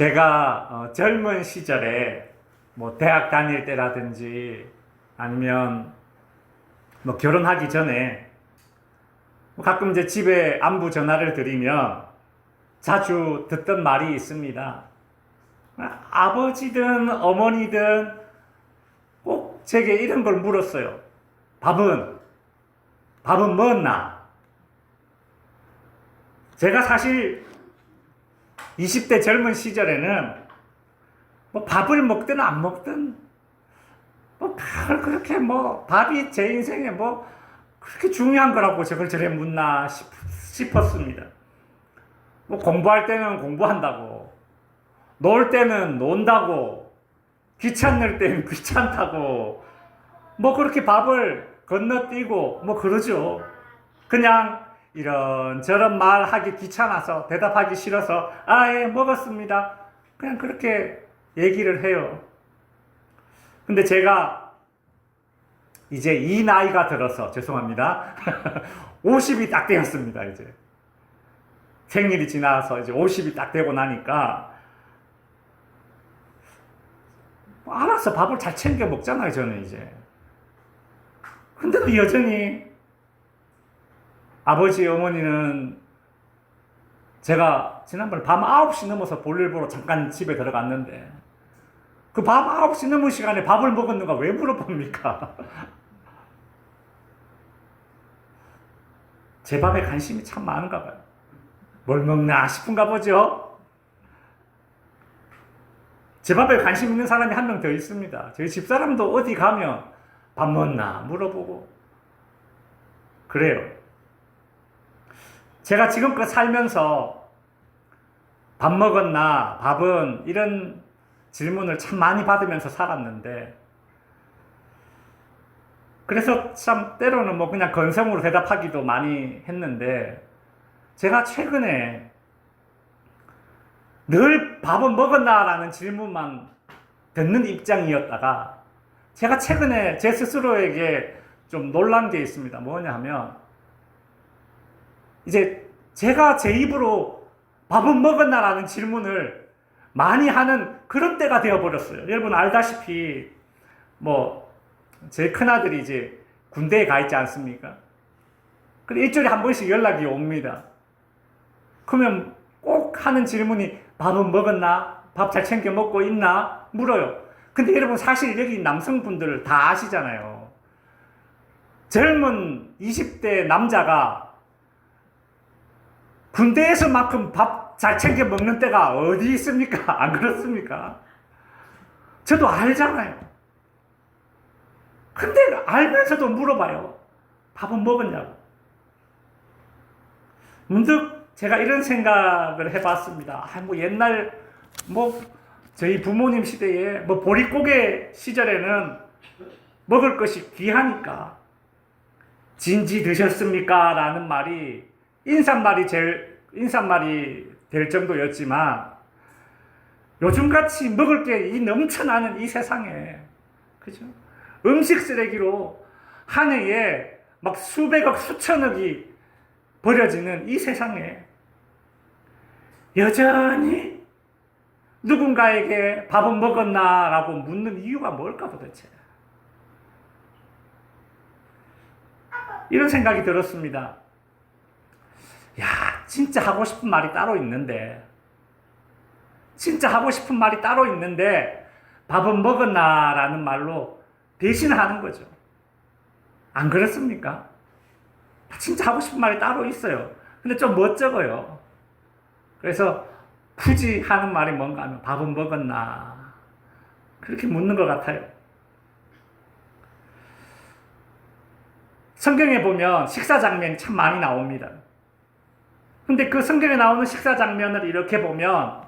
제가 젊은 시절에 뭐 대학 다닐 때라든지 아니면 뭐 결혼하기 전에 뭐 가끔 이제 집에 안부 전화를 드리면 자주 듣던 말이 있습니다. 아버지든 어머니든 꼭 제게 이런 걸 물었어요. 밥은 먹었나? 제가 사실 20대 젊은 시절에는 뭐 밥을 먹든 안 먹든 뭐 그렇게 뭐 밥이 제 인생에 뭐 그렇게 중요한 거라고 저걸 저래 묻나 싶었습니다. 뭐 공부할 때는 공부한다고, 놀 때는 논다고, 귀찮을 때는 귀찮다고, 뭐 그렇게 밥을 건너뛰고 뭐 그러죠. 그냥 이런저런 말하기 귀찮아서 대답하기 싫어서 예 먹었습니다. 그냥 그렇게 얘기를 해요. 근데 제가 이제 이 나이가 들어서 죄송합니다. 50이 딱 되었습니다. 이제 생일이 지나서 이제 50이 딱 되고 나니까 알아서 밥을 잘 챙겨 먹잖아요. 저는 이제. 근데도 여전히 아버지 어머니는 제가 지난번에 밤 9시 넘어서 볼일 보러 잠깐 집에 들어갔는데 그 밤 9시 넘은 시간에 밥을 먹었는가 왜 물어봅니까? 제 밥에 관심이 참 많은가 봐요. 뭘 먹나 싶은가 보죠? 제 밥에 관심 있는 사람이 한 명 더 있습니다. 저희 집사람도 어디 가면 밥 먹나 물어보고 그래요. 제가 지금껏 살면서 밥 먹었나, 밥은 이런 질문을 참 많이 받으면서 살았는데 그래서 참 때로는 뭐 그냥 건성으로 대답하기도 많이 했는데 제가 최근에 늘 밥은 먹었나 라는 질문만 듣는 입장이었다가 제가 최근에 제 스스로에게 좀 놀란 게 있습니다. 뭐냐 하면 이제 제가 제 입으로 밥은 먹었나 라는 질문을 많이 하는 그런 때가 되어버렸어요. 여러분 알다시피 뭐 제 큰아들이 이제 군대에 가 있지 않습니까? 그래 일주일에 한 번씩 연락이 옵니다. 그러면 꼭 하는 질문이 밥은 먹었나? 밥 잘 챙겨 먹고 있나? 물어요. 근데 여러분 사실 여기 남성분들 다 아시잖아요. 젊은 20대 남자가 군대에서만큼 밥 잘 챙겨 먹는 때가 어디 있습니까? 안 그렇습니까? 저도 알잖아요. 근데 알면서도 물어봐요. 밥은 먹었냐고. 문득 제가 이런 생각을 해봤습니다. 뭐 옛날 뭐 저희 부모님 시대에 뭐 보릿고개 시절에는 먹을 것이 귀하니까 진지 드셨습니까? 라는 말이 인사말이 될 정도였지만 요즘같이 먹을 게 이 넘쳐나는 이 세상에 그죠? 음식 쓰레기로 한 해에 막 수백억 수천억이 버려지는 이 세상에 여전히 누군가에게 밥은 먹었나 라고 묻는 이유가 뭘까 도대체. 이런 생각이 들었습니다. 야, 진짜 하고 싶은 말이 따로 있는데 밥은 먹었나 라는 말로 대신하는 거죠. 안 그렇습니까? 진짜 하고 싶은 말이 따로 있어요. 근데 좀 멋쩍어요. 그래서 굳이 하는 말이 뭔가 하면 밥은 먹었나 그렇게 묻는 것 같아요. 성경에 보면 식사 장면이 참 많이 나옵니다. 근데 그 성경에 나오는 식사 장면을 이렇게 보면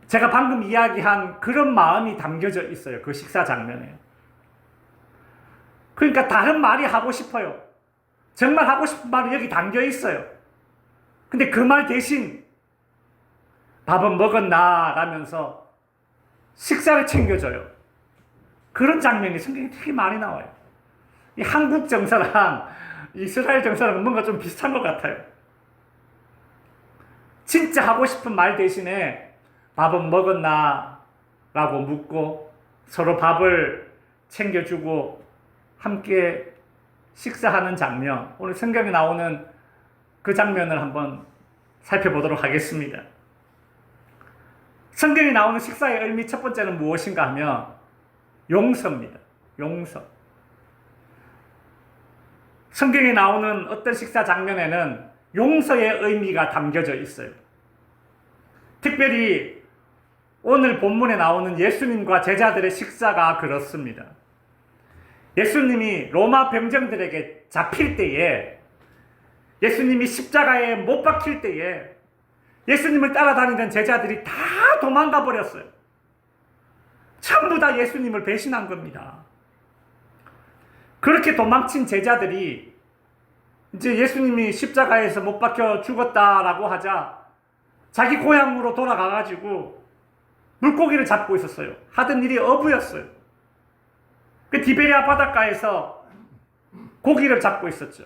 제가 방금 이야기한 그런 마음이 담겨져 있어요. 그 식사 장면에. 그러니까 다른 말이 하고 싶어요. 정말 하고 싶은 말이 여기 담겨 있어요. 근데 그 말 대신 밥은 먹었나 라면서 식사를 챙겨줘요. 그런 장면이 성경에 되게 많이 나와요. 이 한국 정서랑 이스라엘 정서랑 뭔가 좀 비슷한 것 같아요. 진짜 하고 싶은 말 대신에 밥은 먹었나? 라고 묻고 서로 밥을 챙겨주고 함께 식사하는 장면, 오늘 성경에 나오는 그 장면을 한번 살펴보도록 하겠습니다. 성경에 나오는 식사의 의미 첫 번째는 무엇인가 하면 용서입니다. 용서. 성경에 나오는 어떤 식사 장면에는 용서의 의미가 담겨져 있어요. 특별히 오늘 본문에 나오는 예수님과 제자들의 식사가 그렇습니다. 예수님이 로마 병정들에게 잡힐 때에, 예수님이 십자가에 못 박힐 때에 예수님을 따라다니던 제자들이 다 도망가 버렸어요. 전부 다 예수님을 배신한 겁니다. 그렇게 도망친 제자들이 이제 예수님이 십자가에서 못 박혀 죽었다라고 하자 자기 고향으로 돌아가가지고 물고기를 잡고 있었어요. 하던 일이 어부였어요. 그 디베랴 바닷가에서 고기를 잡고 있었죠.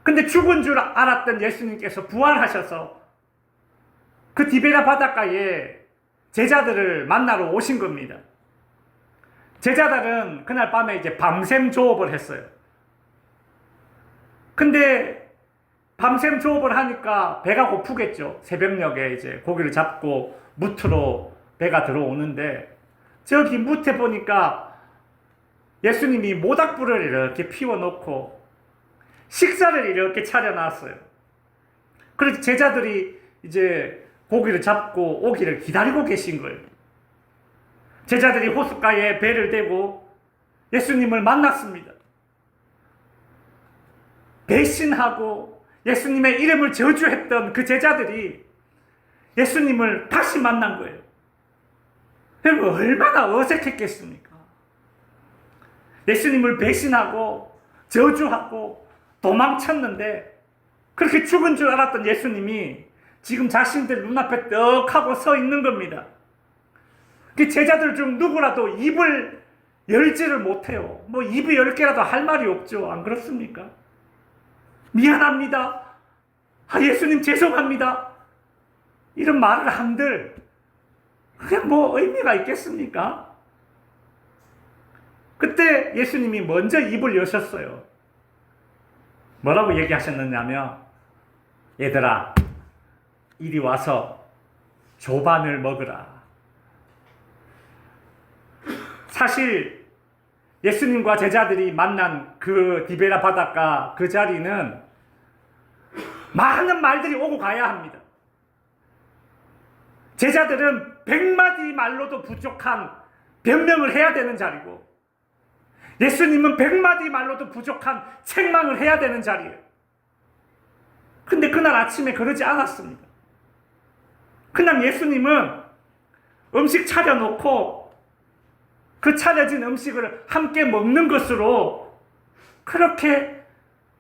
근데 죽은 줄 알았던 예수님께서 부활하셔서 그 디베랴 바닷가에 제자들을 만나러 오신 겁니다. 제자들은 그날 밤에 이제 밤샘 조업을 했어요. 근데 밤샘 조업을 하니까 배가 고프겠죠. 새벽녘에 이제 고기를 잡고 무트로 배가 들어오는데 저기 무트에 보니까 예수님이 모닥불을 이렇게 피워놓고 식사를 이렇게 차려놨어요. 그래서 제자들이 이제 고기를 잡고 오기를 기다리고 계신 거예요. 제자들이 호숫가에 배를 대고 예수님을 만났습니다. 배신하고 예수님의 이름을 저주했던 그 제자들이 예수님을 다시 만난 거예요. 여러분, 얼마나 어색했겠습니까? 예수님을 배신하고 저주하고 도망쳤는데 그렇게 죽은 줄 알았던 예수님이 지금 자신들 눈앞에 떡 하고 서 있는 겁니다. 그 제자들 중 누구라도 입을 열지를 못해요. 뭐 입이 열 개라도 할 말이 없죠. 안 그렇습니까? 미안합니다. 예수님 죄송합니다. 이런 말을 한들 그게 뭐 의미가 있겠습니까? 그때 예수님이 먼저 입을 여셨어요. 뭐라고 얘기하셨느냐면, 얘들아, 이리 와서 조반을 먹으라. 사실 예수님과 제자들이 만난 그 디베랴 바닷가 그 자리는 많은 말들이 오고 가야 합니다. 제자들은 100마디 말로도 부족한 변명을 해야 되는 자리고, 예수님은 100마디 말로도 부족한 책망을 해야 되는 자리예요. 근데 그날 아침에 그러지 않았습니다. 그냥 예수님은 음식 차려놓고 그 차려진 음식을 함께 먹는 것으로 그렇게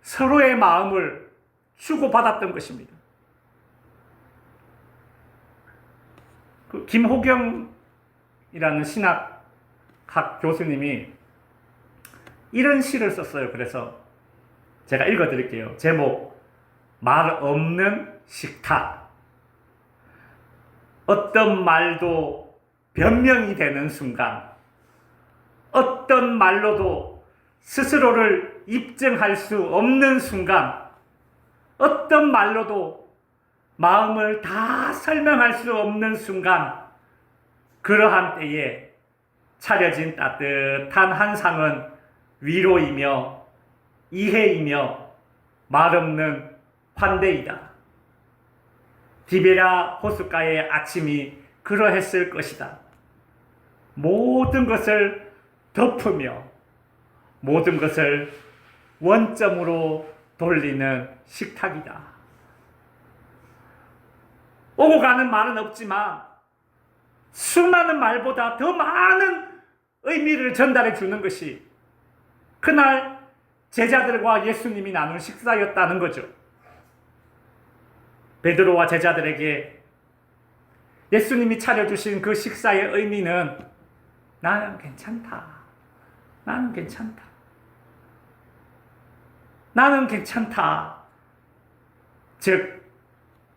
서로의 마음을 주고받았던 것입니다. 그 김호경이라는 신학학 교수님이 이런 시를 썼어요. 그래서 제가 읽어드릴게요. 제목, 말 없는 식탁. 어떤 말도 변명이 되는 순간, 어떤 말로도 스스로를 입증할 수 없는 순간, 어떤 말로도 마음을 다 설명할 수 없는 순간, 그러한 때에 차려진 따뜻한 한 상은 위로이며 이해이며 말없는 환대이다. 디베랴 호숫가의 아침이 그러했을 것이다. 모든 것을 덮으며 모든 것을 원점으로 돌리는 식탁이다. 오고 가는 말은 없지만 수많은 말보다 더 많은 의미를 전달해 주는 것이 그날 제자들과 예수님이 나눈 식사였다는 거죠. 베드로와 제자들에게 예수님이 차려주신 그 식사의 의미는 나는 괜찮다. 나는 괜찮다. 나는 괜찮다. 즉,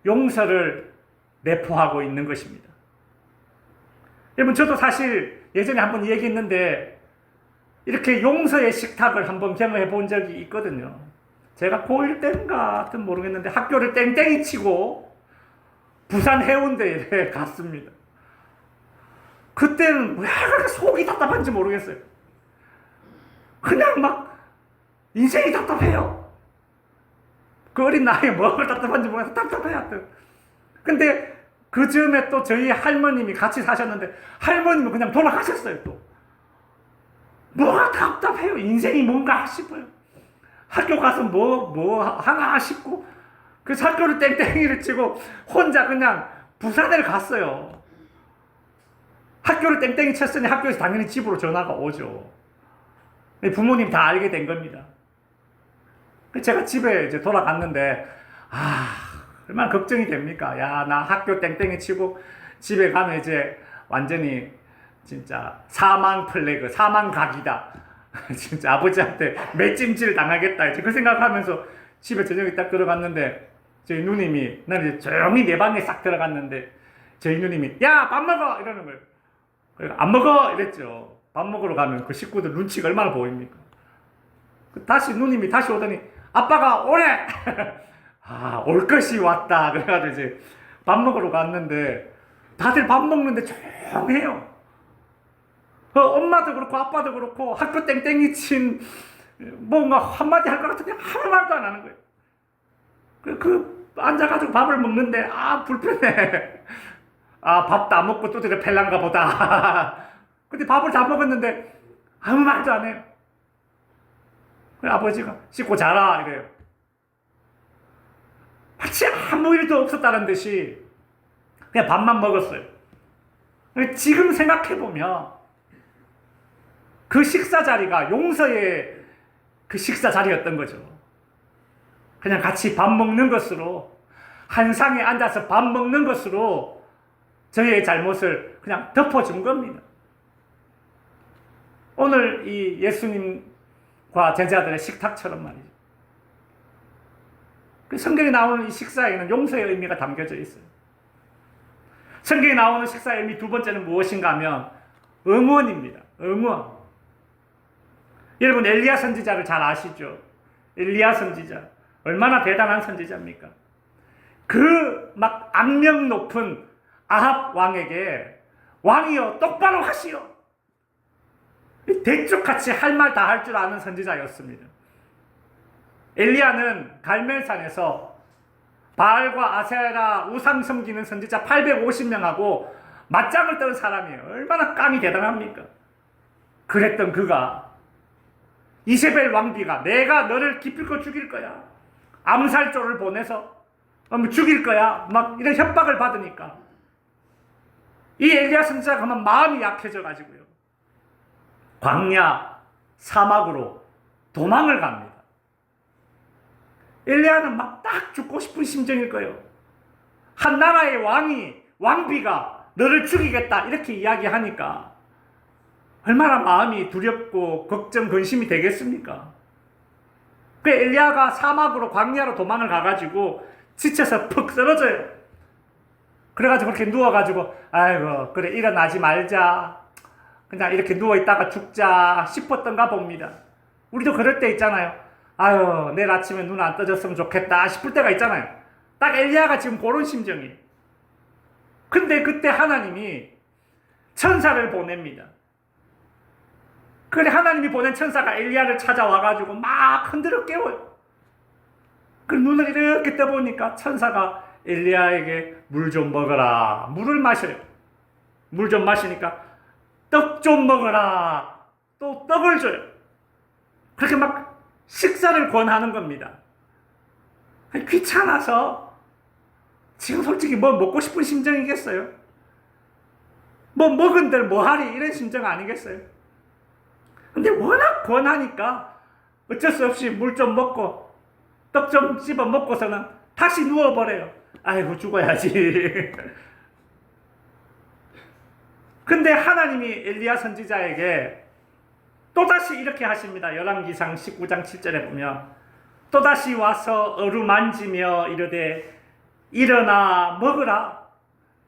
용서를 내포하고 있는 것입니다. 여러분, 저도 사실 예전에 한번 얘기했는데 이렇게 용서의 식탁을 한번 경험해 본 적이 있거든요. 제가 고1 때인가 하여튼 모르겠는데 학교를 땡땡이 치고 부산 해운대에 갔습니다. 그때는 왜 그렇게 속이 답답한지 모르겠어요. 그냥 막 인생이 답답해요. 그 어린 나이에 뭐가 답답한지 모르겠어요. 답답해요. 하여튼. 근데 그 즈음에 또 저희 할머님이 같이 사셨는데 할머님은 그냥 돌아가셨어요. 또 뭐가 답답해요. 인생이 뭔가 싶어요. 학교 가서 뭐 하나 싶고 그래서 학교를 땡땡이를 치고 혼자 그냥 부산을 갔어요. 학교를 땡땡이 쳤으니 학교에서 당연히 집으로 전화가 오죠. 부모님 다 알게 된 겁니다. 제가 집에 이제 돌아갔는데 얼마나 걱정이 됩니까? 야, 나 학교 땡땡이 치고 집에 가면 이제 완전히 진짜 사망 플래그, 사망 각이다. 진짜 아버지한테 맷찜질 당하겠다. 이제 그 생각하면서 집에 저녁에 딱 들어갔는데 저희 누님이, 난 이제 조용히 내 방에 싹 들어갔는데 저희 누님이 야, 밥 먹어! 이러는 거예요. 안 먹어! 이랬죠. 밥 먹으러 가면 그 식구들 눈치가 얼마나 보입니까? 다시 누님이 다시 오더니 아빠가 오래! 올 것이 왔다. 그래가지고 이제 밥 먹으러 갔는데 다들 밥 먹는데 조용해요. 엄마도 그렇고 아빠도 그렇고 학교 땡땡이 친 뭔가 한마디 할 것 같은데 아무 말도 안 하는 거예요. 앉아가지고 밥을 먹는데 불편해. 밥도 안 먹고 두드려 팰란가 보다. 근데 밥을 다 먹었는데 아무 말도 안 해요. 그래 아버지가 씻고 자라 이래요. 마치 아무 일도 없었다는 듯이 그냥 밥만 먹었어요. 지금 생각해보면 그 식사 자리가 용서의 그 식사 자리였던 거죠. 그냥 같이 밥 먹는 것으로, 한 상에 앉아서 밥 먹는 것으로 저희의 잘못을 그냥 덮어준 겁니다. 오늘 이 예수님과 제자들의 식탁처럼 말이죠. 그 성경에 나오는 이 식사에는 용서의 의미가 담겨져 있어요. 성경에 나오는 식사의 의미 두 번째는 무엇인가 하면 응원입니다. 응원. 여러분 엘리야 선지자를 잘 아시죠? 엘리야 선지자. 얼마나 대단한 선지자입니까? 그 막 악명 높은 아합 왕에게 왕이여 똑바로 하시오. 대쪽같이 할 말 다 할 줄 아는 선지자였습니다. 엘리야는 갈멜산에서 바알과 아세라 우상 섬기는 선지자 850명하고 맞짱을 뜬 사람이에요. 얼마나 깜이 대단합니까? 그랬던 그가 이세벨 왕비가 내가 너를 기필코 죽일 거야. 암살조를 보내서 죽일 거야. 막 이런 협박을 받으니까 이 엘리야 선지자가 그만 마음이 약해져 가지고요. 광야 사막으로 도망을 갑니다. 엘리야는 막 딱 죽고 싶은 심정일 거예요. 한 나라의 왕비가 너를 죽이겠다 이렇게 이야기하니까 얼마나 마음이 두렵고 걱정, 근심이 되겠습니까? 그 엘리야가 사막으로 광야로 도망을 가가지고 지쳐서 푹 쓰러져요. 그래가지고 그렇게 누워가지고 아이고 그래 일어나지 말자. 그냥 이렇게 누워있다가 죽자 싶었던가 봅니다. 우리도 그럴 때 있잖아요. 아유 내일 아침에 눈 안 떠졌으면 좋겠다 싶을 때가 있잖아요. 딱 엘리야가 지금 그런 심정이에요. 근데 그때 하나님이 천사를 보냅니다. 그래 하나님이 보낸 천사가 엘리야를 찾아와가지고 막 흔들어 깨워요. 그 눈을 이렇게 떠보니까 천사가 엘리야에게 물 좀 먹어라. 물을 마셔요. 물 좀 마시니까 떡 좀 먹어라. 또 떡을 줘요. 그렇게 막 식사를 권하는 겁니다. 귀찮아서 지금 솔직히 뭐 먹고 싶은 심정이겠어요? 뭐 먹은들 뭐하리 이런 심정 아니겠어요? 근데 워낙 권하니까 어쩔 수 없이 물 좀 먹고 떡 좀 씹어 먹고서는 다시 누워버려요. 아이고 죽어야지. 근데 하나님이 엘리야 선지자에게 또다시 이렇게 하십니다. 열왕기상 19장 7절에 보면 또다시 와서 어루만지며 이르되 일어나 먹으라.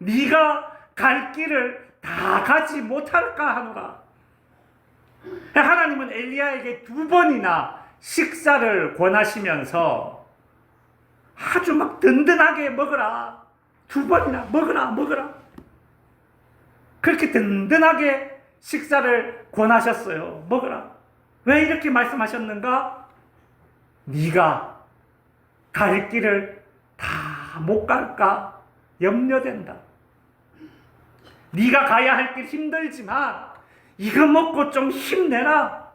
네가 갈 길을 다 가지 못할까 하노라. 하나님은 엘리야에게 2번이나 식사를 권하시면서 아주 막 든든하게 먹어라. 2번이나 먹어라. 그렇게 든든하게 식사를 권하셨어요. 먹어라. 왜 이렇게 말씀하셨는가? 네가 갈 길을 다 못 갈까 염려된다. 네가 가야 할 길 힘들지만 이거 먹고 좀 힘내라.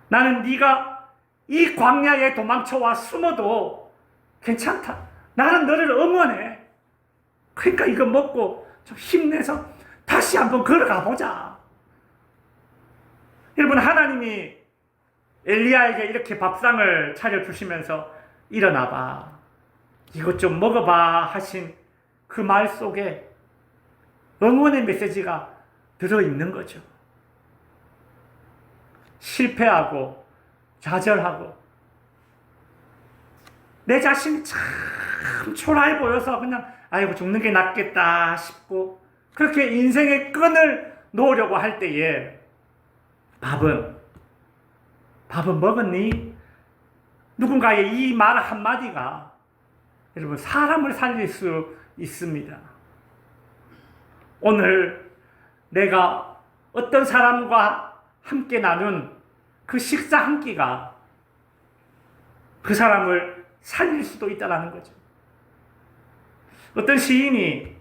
나는 네가 이 광야에 도망쳐와 숨어도 괜찮다. 나는 너를 응원해. 그러니까 이거 먹고 좀 힘내서 다시 한번 걸어가 보자. 여러분, 하나님이 엘리야에게 이렇게 밥상을 차려주시면서 일어나봐, 이것 좀 먹어봐 하신 그 말 속에 응원의 메시지가 들어있는 거죠. 실패하고 좌절하고 내 자신이 참 초라해 보여서 그냥 아이고 죽는 게 낫겠다 싶고 그렇게 인생의 끈을 놓으려고 할 때에 밥은 먹었니? 누군가의 이 말 한마디가 여러분 사람을 살릴 수 있습니다. 오늘 내가 어떤 사람과 함께 나눈 그 식사 한 끼가 그 사람을 살릴 수도 있다는 거죠. 어떤 시인이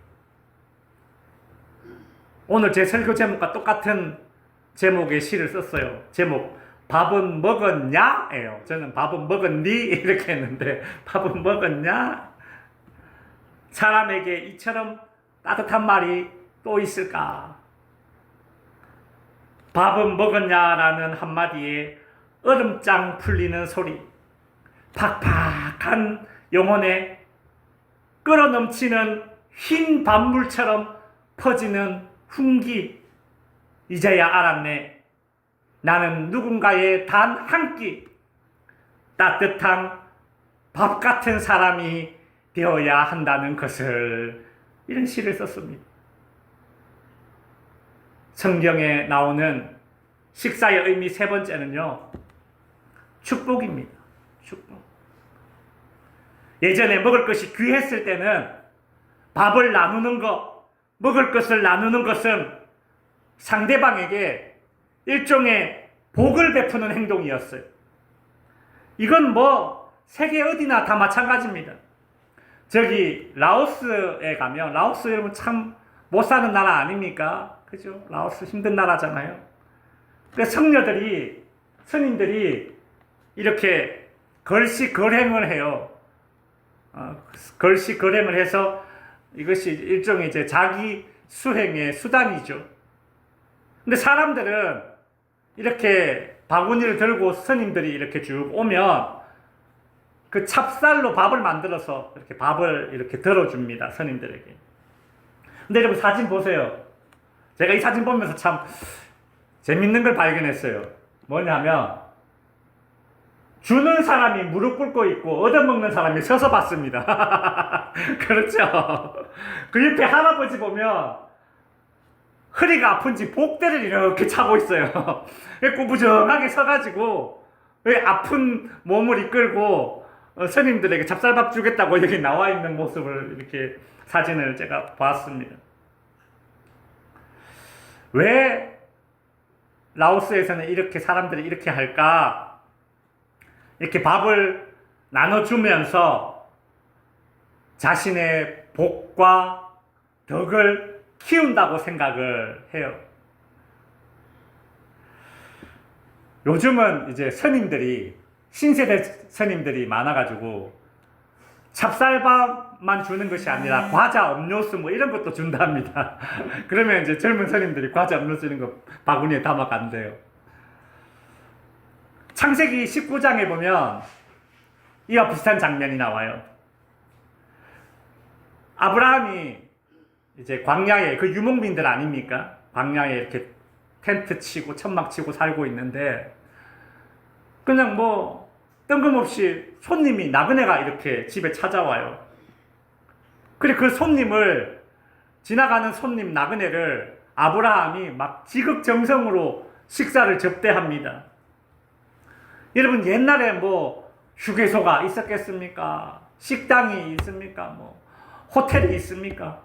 오늘 제 설교 제목과 똑같은 제목의 시를 썼어요. 제목 밥은 먹었냐? 예요. 저는 밥은 먹었니? 이렇게 했는데 밥은 먹었냐? 사람에게 이처럼 따뜻한 말이 또 있을까? 밥은 먹었냐라는 한마디에 얼음장 풀리는 소리, 팍팍한 영혼에 끓어넘치는 흰 밥물처럼 퍼지는 훈기. 이제야 알았네. 나는 누군가의 단 한 끼 따뜻한 밥 같은 사람이 되어야 한다는 것을, 이런 시를 썼습니다. 성경에 나오는 식사의 의미 3번째는요, 축복입니다. 축복. 예전에 먹을 것이 귀했을 때는 밥을 나누는 것, 먹을 것을 나누는 것은 상대방에게 일종의 복을 베푸는 행동이었어요. 이건 세계 어디나 다 마찬가지입니다. 저기 라오스에 가면, 라오스 여러분 참 못 사는 나라 아닙니까? 그죠? 라오스 힘든 나라잖아요. 그래서 성녀들이, 스님들이 이렇게 걸식걸행을 해요. 걸식걸행을 해서 이것이 일종의 이제 자기 수행의 수단이죠. 근데 사람들은 이렇게 바구니를 들고 스님들이 이렇게 쭉 오면 그 찹쌀로 밥을 만들어서 이렇게 밥을 이렇게 들어줍니다. 스님들에게. 근데 여러분 사진 보세요. 제가 이 사진 보면서 참 재밌는 걸 발견했어요. 뭐냐면 주는 사람이 무릎 꿇고 있고 얻어먹는 사람이 서서 받습니다. 그렇죠? 그 옆에 할아버지 보면 허리가 아픈지 복대를 이렇게 차고 있어요. 꾸부정하게 서가지고 아픈 몸을 이끌고 스님들에게 찹쌀밥 주겠다고 여기 나와 있는 모습을, 이렇게 사진을 제가 봤습니다. 왜 라오스에서는 이렇게 사람들이 이렇게 할까? 이렇게 밥을 나눠주면서 자신의 복과 덕을 키운다고 생각을 해요. 요즘은 이제 스님들이, 신세대 스님들이 많아가지고 찹쌀밥만 주는 것이 아니라 과자, 음료수 이런 것도 준답니다. 그러면 이제 젊은 스님들이 과자, 음료수 이런 거 바구니에 담아간대요. 창세기 19장에 보면 이와 비슷한 장면이 나와요. 아브라함이 이제 광야에, 그 유목민들 아닙니까? 광야에 이렇게 텐트 치고 천막 치고 살고 있는데 그냥 뜬금없이 손님이, 나그네가 이렇게 집에 찾아와요. 그래 그 손님을 지나가는 손님 나그네를 아브라함이 막 지극정성으로 식사를 접대합니다. 여러분 옛날에 뭐 휴게소가 있었겠습니까? 식당이 있습니까? 뭐 호텔이 있습니까?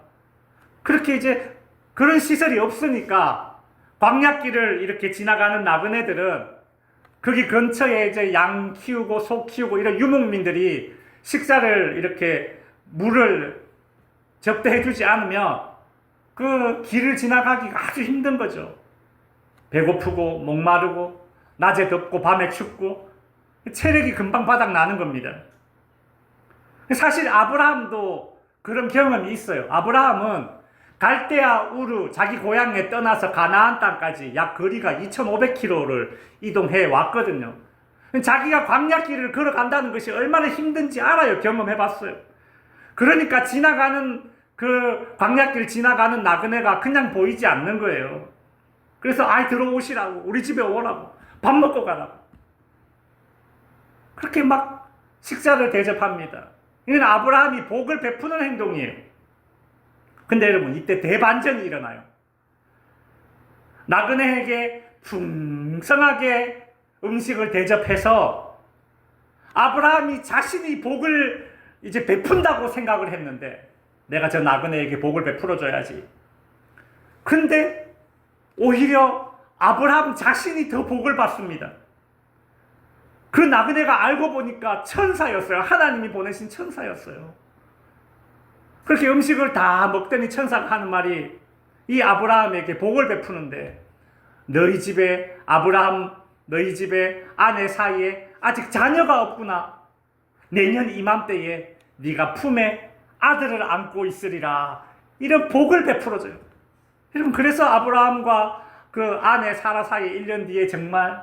그렇게 이제 그런 시설이 없으니까 광야길을 이렇게 지나가는 나그네들은 거기 근처에 이제 양 키우고 소 키우고 이런 유목민들이 식사를 이렇게 물을 접대해 주지 않으면 그 길을 지나가기가 아주 힘든 거죠. 배고프고 목마르고 낮에 덥고 밤에 춥고 체력이 금방 바닥 나는 겁니다. 사실 아브라함도 그런 경험이 있어요. 아브라함은 갈대아 우르 자기 고향에 떠나서 가나안 땅까지 약 거리가 2,500km를 이동해 왔거든요. 자기가 광야길을 걸어간다는 것이 얼마나 힘든지 알아요. 경험해 봤어요. 그러니까 지나가는 그 광야길 지나가는 나그네가 그냥 보이지 않는 거예요. 그래서 아이 들어오시라고, 우리 집에 오라고, 밥 먹고 가라고. 그렇게 막 식사를 대접합니다. 이건 아브라함이 복을 베푸는 행동이에요. 근데 여러분 이때 대반전이 일어나요. 나그네에게 풍성하게 음식을 대접해서 아브라함이 자신이 복을 이제 베푼다고 생각을 했는데, 내가 저 나그네에게 복을 베풀어줘야지. 근데 오히려 아브라함 자신이 더 복을 받습니다. 그 나그네가 알고 보니까 천사였어요. 하나님이 보내신 천사였어요. 그렇게 음식을 다 먹더니 천사가 하는 말이 이 아브라함에게 복을 베푸는데, 너희 집에 아브라함, 너희 집에 아내 사이에 아직 자녀가 없구나. 내년 이맘때에 네가 품에 아들을 안고 있으리라. 이런 복을 베풀어줘요. 여러분 그래서 아브라함과 그 아내 사라 사이에 1년 뒤에 정말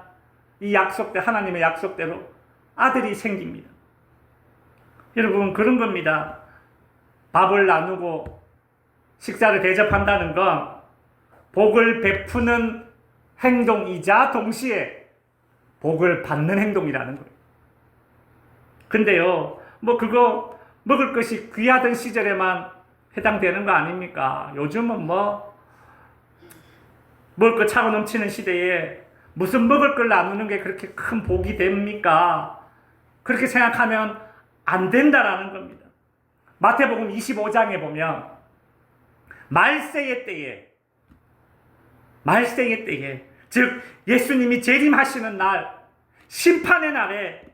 이 약속대 하나님의 약속대로 아들이 생깁니다. 여러분 그런 겁니다. 밥을 나누고 식사를 대접한다는 건 복을 베푸는 행동이자 동시에 복을 받는 행동이라는 거예요. 근데요, 뭐 그거 먹을 것이 귀하던 시절에만 해당되는 거 아닙니까? 요즘은 뭐 먹을 것 차고 넘치는 시대에 무슨 먹을 걸 나누는 게 그렇게 큰 복이 됩니까? 그렇게 생각하면 안 된다라는 겁니다. 마태복음 25장에 보면 말세의 때에 즉 예수님이 재림하시는 날, 심판의 날에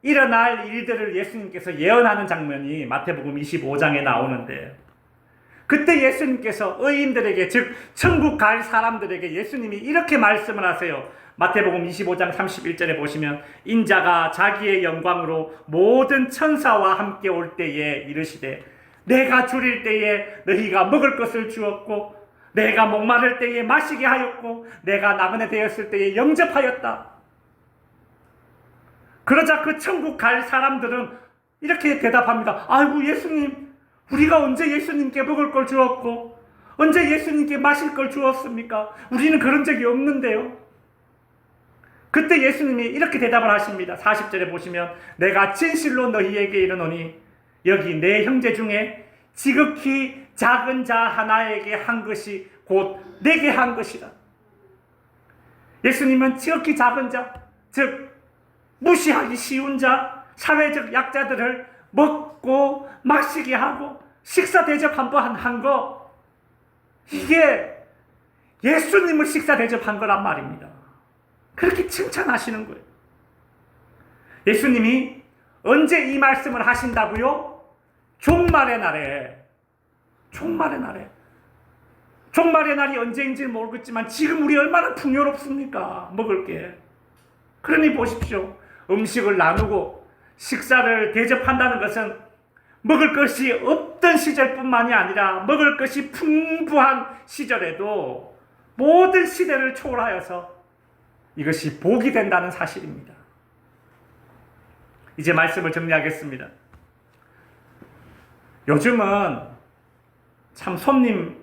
일어날 일들을 예수님께서 예언하는 장면이 마태복음 25장에 나오는데, 그때 예수님께서 의인들에게, 즉 천국 갈 사람들에게 예수님이 이렇게 말씀을 하세요. 마태복음 25장 31절에 보시면 인자가 자기의 영광으로 모든 천사와 함께 올 때에 이르시되 내가 줄일 때에 너희가 먹을 것을 주었고 내가 목마를 때에 마시게 하였고 내가 나그네 되었을 때에 영접하였다. 그러자 그 천국 갈 사람들은 이렇게 대답합니다. 아이고 예수님, 우리가 언제 예수님께 먹을 걸 주었고 언제 예수님께 마실 걸 주었습니까? 우리는 그런 적이 없는데요. 그때 예수님이 이렇게 대답을 하십니다. 40절에 보시면 내가 진실로 너희에게 이르노니 여기 내 형제 중에 지극히 작은 자 하나에게 한 것이 곧 내게 한 것이다. 예수님은 지극히 작은 자, 즉 무시하기 쉬운 자, 사회적 약자들을 먹고 마시게 하고 식사 대접 한 번 한 거, 이게 예수님을 식사 대접한 거란 말입니다. 그렇게 칭찬하시는 거예요. 예수님이 언제 이 말씀을 하신다고요? 종말의 날에. 종말의 날이 언제인지 모르겠지만 지금 우리 얼마나 풍요롭습니까? 먹을 게. 그러니 보십시오. 음식을 나누고 식사를 대접한다는 것은 먹을 것이 없던 시절뿐만이 아니라 먹을 것이 풍부한 시절에도 모든 시대를 초월하여서 이것이 복이 된다는 사실입니다. 이제 말씀을 정리하겠습니다. 요즘은 참 손님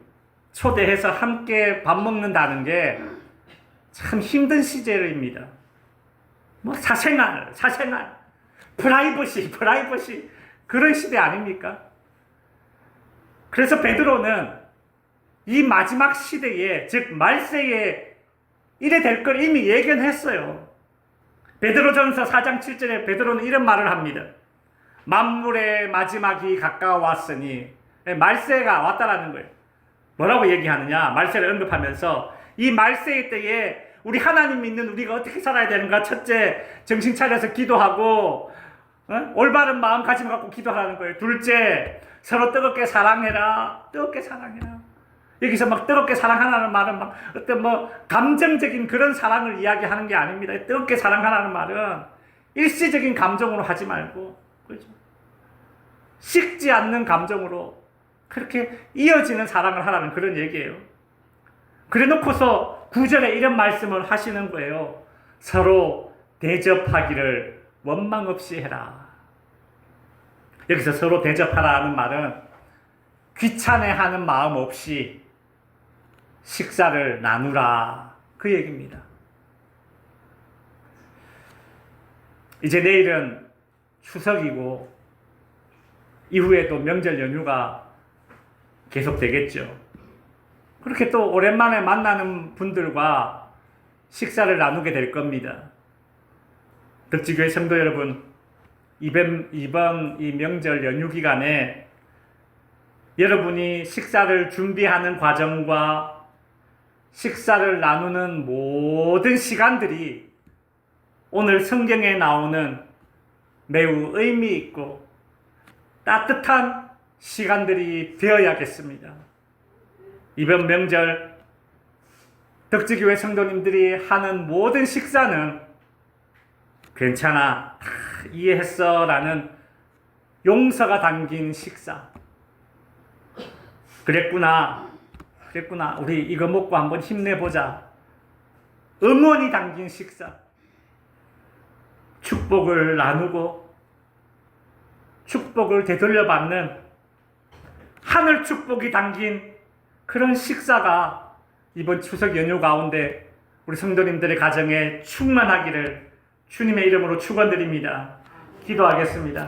초대해서 함께 밥 먹는다는 게 참 힘든 시절입니다. 뭐 사생활, 프라이버시 그런 시대 아닙니까? 그래서 베드로는 이 마지막 시대에, 즉 말세에 이래 될 걸 이미 예견했어요. 베드로전서 4장 7절에 베드로는 이런 말을 합니다. 만물의 마지막이 가까워왔으니, 말세가 왔다라는 거예요. 뭐라고 얘기하느냐? 말세를 언급하면서 이 말세의 때에 우리 하나님 믿는 우리가 어떻게 살아야 되는가? 첫째, 정신 차려서 기도하고 올바른 마음가짐 갖고 기도하라는 거예요. 둘째, 서로 뜨겁게 사랑해라. 뜨겁게 사랑해라. 여기서 막 뜨겁게 사랑하라는 말은 막 어떤 뭐 감정적인 그런 사랑을 이야기하는 게 아닙니다. 뜨겁게 사랑하라는 말은 일시적인 감정으로 하지 말고, 그렇죠? 식지 않는 감정으로 그렇게 이어지는 사랑을 하라는 그런 얘기예요. 그래 놓고서 9절에 이런 말씀을 하시는 거예요. 서로 대접하기를 원망 없이 해라. 여기서 서로 대접하라는 말은 귀찮아하는 마음 없이 식사를 나누라, 그 얘기입니다. 이제 내일은 추석이고 이후에 또 명절 연휴가 계속 되겠죠. 그렇게 또 오랜만에 만나는 분들과 식사를 나누게 될 겁니다. 덕지교회 성도 여러분, 이번 이 명절 연휴 기간에 여러분이 식사를 준비하는 과정과 식사를 나누는 모든 시간들이 오늘 성경에 나오는 매우 의미 있고 따뜻한 시간들이 되어야겠습니다. 이번 명절 덕지교회 성도님들이 하는 모든 식사는 괜찮아, 다 이해했어 라는 용서가 담긴 식사. 그랬구나, 우리 이거 먹고 한번 힘내보자, 응원이 담긴 식사. 축복을 나누고 축복을 되돌려 받는 하늘 축복이 담긴 그런 식사가 이번 추석 연휴 가운데 우리 성도님들의 가정에 충만하기를 주님의 이름으로 축원드립니다. 기도하겠습니다.